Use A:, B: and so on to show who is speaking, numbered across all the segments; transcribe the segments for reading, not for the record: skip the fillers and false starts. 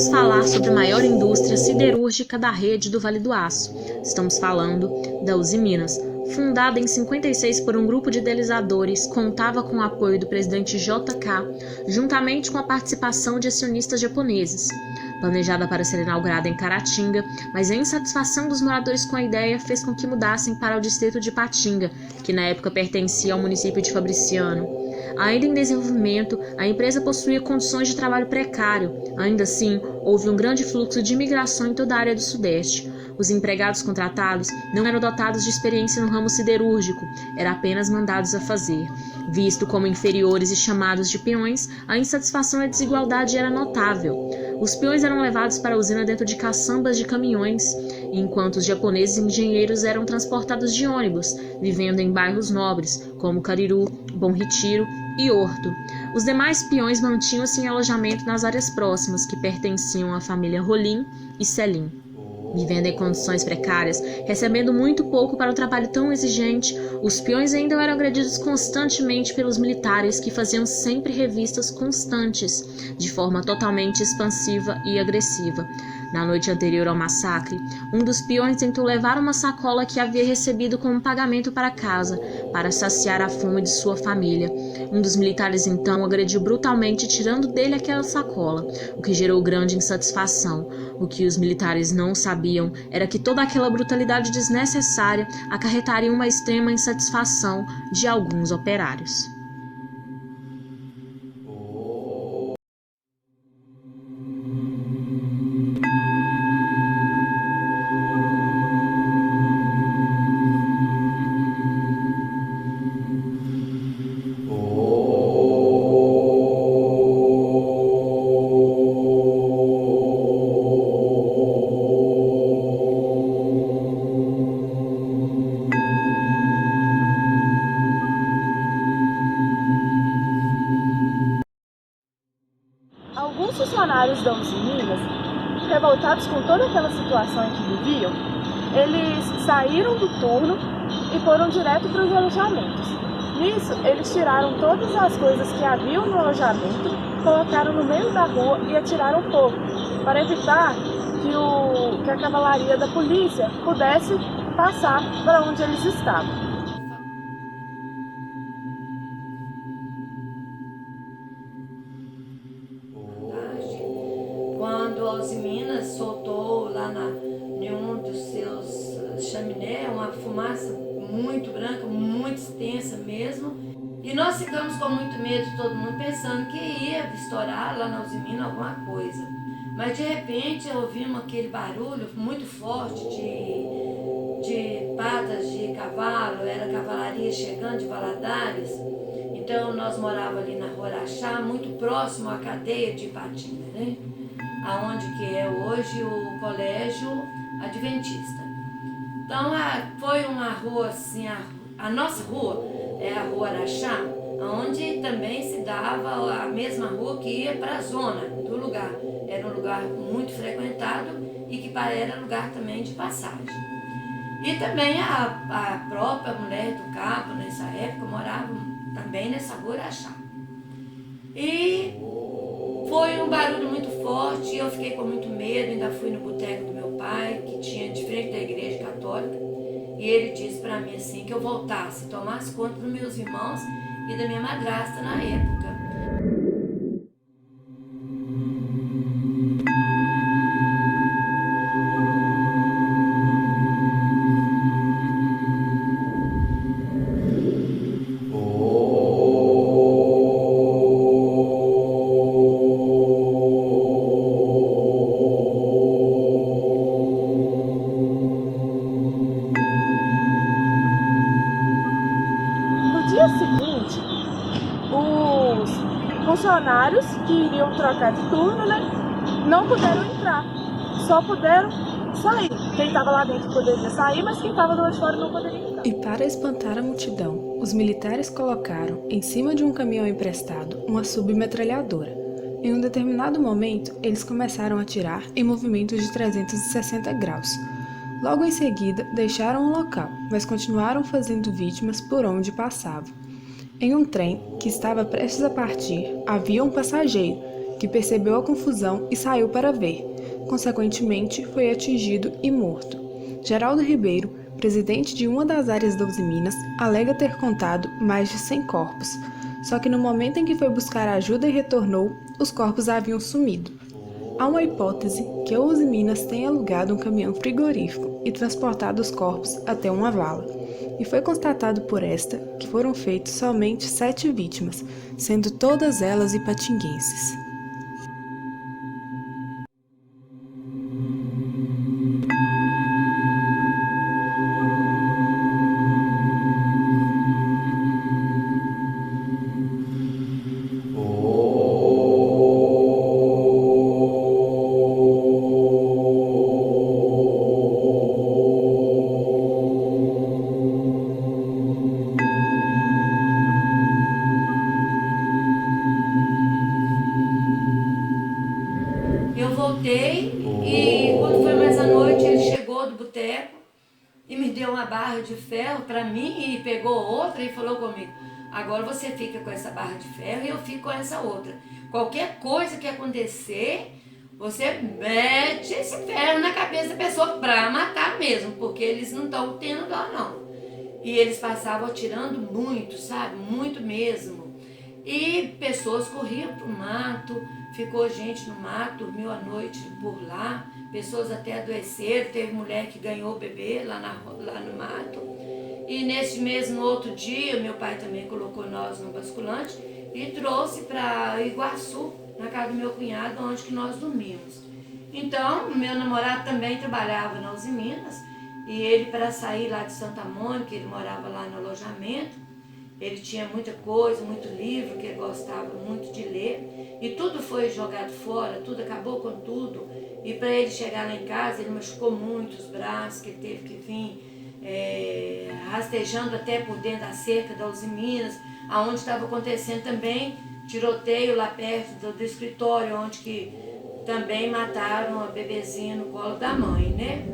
A: vamos falar sobre a maior indústria siderúrgica da rede do Vale do Aço. Estamos falando da Usiminas. Fundada em 56 por um grupo de idealizadores, contava com o apoio do presidente JK, juntamente com a participação de acionistas japoneses. Planejada para ser inaugurada em Caratinga, mas a insatisfação dos moradores com a ideia fez com que mudassem para o distrito de Ipatinga, que na época pertencia ao município de Fabriciano. Ainda em desenvolvimento, a empresa possuía condições de trabalho precário. Ainda assim, houve um grande fluxo de imigração em toda a área do Sudeste. Os empregados contratados não eram dotados de experiência no ramo siderúrgico, eram apenas mandados a fazer. Visto como inferiores e chamados de peões, a insatisfação e a desigualdade era notável. Os peões eram levados para a usina dentro de caçambas de caminhões, enquanto os japoneses e engenheiros eram transportados de ônibus, vivendo em bairros nobres, como Cariru, Bom Retiro e Horto. Os demais peões mantinham-se em alojamento nas áreas próximas, que pertenciam à família Rolim e Selim. Vivendo em condições precárias, recebendo muito pouco para um trabalho tão exigente, os peões ainda eram agredidos constantemente pelos militares, que faziam sempre revistas constantes, de forma totalmente expansiva e agressiva. Na noite anterior ao massacre, um dos peões tentou levar uma sacola que havia recebido como pagamento para casa, para saciar a fome de sua família. Um dos militares então o agrediu brutalmente, tirando dele aquela sacola, o que gerou grande insatisfação. O que os militares não sabiam era que toda aquela brutalidade desnecessária acarretaria uma extrema insatisfação de alguns operários.
B: Alguns funcionários da Usiminas, revoltados com toda aquela situação em que viviam, eles saíram do turno e foram direto para os alojamentos. Nisso, eles tiraram todas as coisas que haviam no alojamento, colocaram no meio da rua e atiraram fogo, para evitar que a cavalaria da polícia pudesse passar para onde eles estavam.
C: Quando a Usiminas soltou lá em um dos seus chaminé uma fumaça muito branca, muito extensa mesmo, e nós ficamos com muito medo, todo mundo pensando que ia estourar lá na Usiminas alguma coisa. Mas de repente ouvimos aquele barulho muito forte de patas de cavalo, era cavalaria chegando de Valadares. Então nós morávamos ali na Rua Araxá, muito próximo à cadeia de Ipatinga, né? Aonde que é hoje o Colégio Adventista. Então foi uma rua assim, a nossa rua é a Rua Araxá, onde também se dava a mesma rua que ia para a zona do lugar. Era um lugar muito frequentado e que era lugar também de passagem. E também a própria mulher do cabo, nessa época, morava também nessa Rua Araxá. E foi um barulho muito forte, eu fiquei com muito medo, ainda fui no boteco do meu pai, que tinha de frente da igreja católica, e ele disse para mim assim, que eu voltasse, tomasse conta dos meus irmãos e da minha madrasta na época.
B: Seguinte, os funcionários que iriam trocar de turno, não puderam entrar, só puderam sair. Quem estava lá dentro poderia sair, mas quem estava do lado de fora não poderia entrar.
D: E para espantar a multidão, os militares colocaram em cima de um caminhão emprestado uma submetralhadora. Em um determinado momento, eles começaram a atirar em movimentos de 360 graus. Logo em seguida, deixaram o local, mas continuaram fazendo vítimas por onde passavam. Em um trem que estava prestes a partir, havia um passageiro que percebeu a confusão e saiu para ver. Consequentemente, foi atingido e morto. Geraldo Ribeiro, presidente de uma das áreas da Usiminas, alega ter contado mais de 100 corpos, só que no momento em que foi buscar ajuda e retornou, os corpos haviam sumido. Há uma hipótese que a Usiminas tenha alugado um caminhão frigorífico e transportado os corpos até uma vala, e foi constatado por esta que foram feitas somente 7 vítimas, sendo todas elas ipatinguenses.
C: Eu voltei e quando foi mais à noite ele chegou do boteco e me deu uma barra de ferro para mim e pegou outra e falou comigo: agora você fica com essa barra de ferro e eu fico com essa outra. Qualquer coisa que acontecer, você mete esse ferro na cabeça da pessoa para matar mesmo, porque eles não estão tendo dó não. E eles passavam atirando muito, sabe? Muito mesmo. E pessoas corriam pro mato, ficou gente no mato, dormiu a noite por lá, pessoas até adoeceram, teve mulher que ganhou o bebê lá no mato. E nesse mesmo outro dia, meu pai também colocou nós no basculante e trouxe para Iguaçu, na casa do meu cunhado, onde que nós dormimos. Então, meu namorado também trabalhava na Usiminas, e ele, para sair lá de Santa Mônica, ele morava lá no alojamento, ele tinha muita coisa, muito livro que ele gostava muito de ler, e tudo foi jogado fora, tudo acabou com tudo. E para ele chegar lá em casa, ele machucou muito os braços, que ele teve que vir rastejando até por dentro da cerca da Usiminas, aonde estava acontecendo também tiroteio lá perto do escritório, onde que também mataram a bebezinha no colo da mãe, né?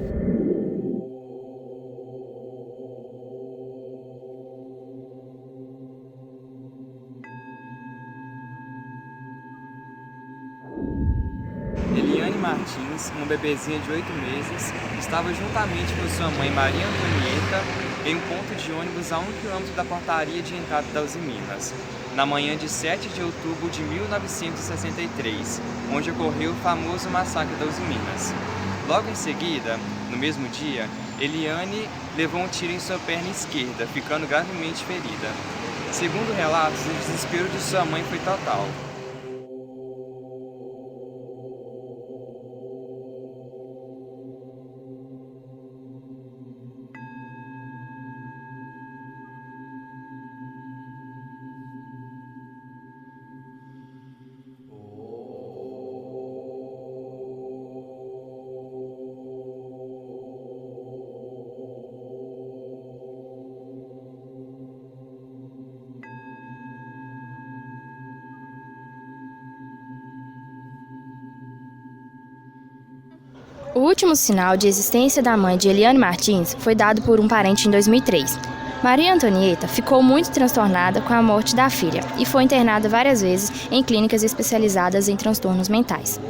E: Eliane Martins, uma bebezinha de 8 meses, estava juntamente com sua mãe Maria Antonieta em um ponto de ônibus a 1 km da portaria de entrada da Usiminas, na manhã de 7 de outubro de 1963, onde ocorreu o famoso massacre da Usiminas. Logo em seguida, no mesmo dia, Eliane levou um tiro em sua perna esquerda, ficando gravemente ferida. Segundo relatos, o desespero de sua mãe foi total.
F: O último sinal de existência da mãe de Eliane Martins foi dado por um parente em 2003. Maria Antonieta ficou muito transtornada com a morte da filha e foi internada várias vezes em clínicas especializadas em transtornos mentais.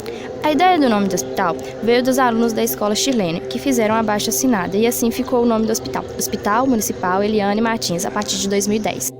F: A ideia do nome do hospital veio dos alunos da escola chilena, que fizeram a abaixo-assinada, e assim ficou o nome do hospital, Hospital Municipal Eliane Martins, a partir de 2010.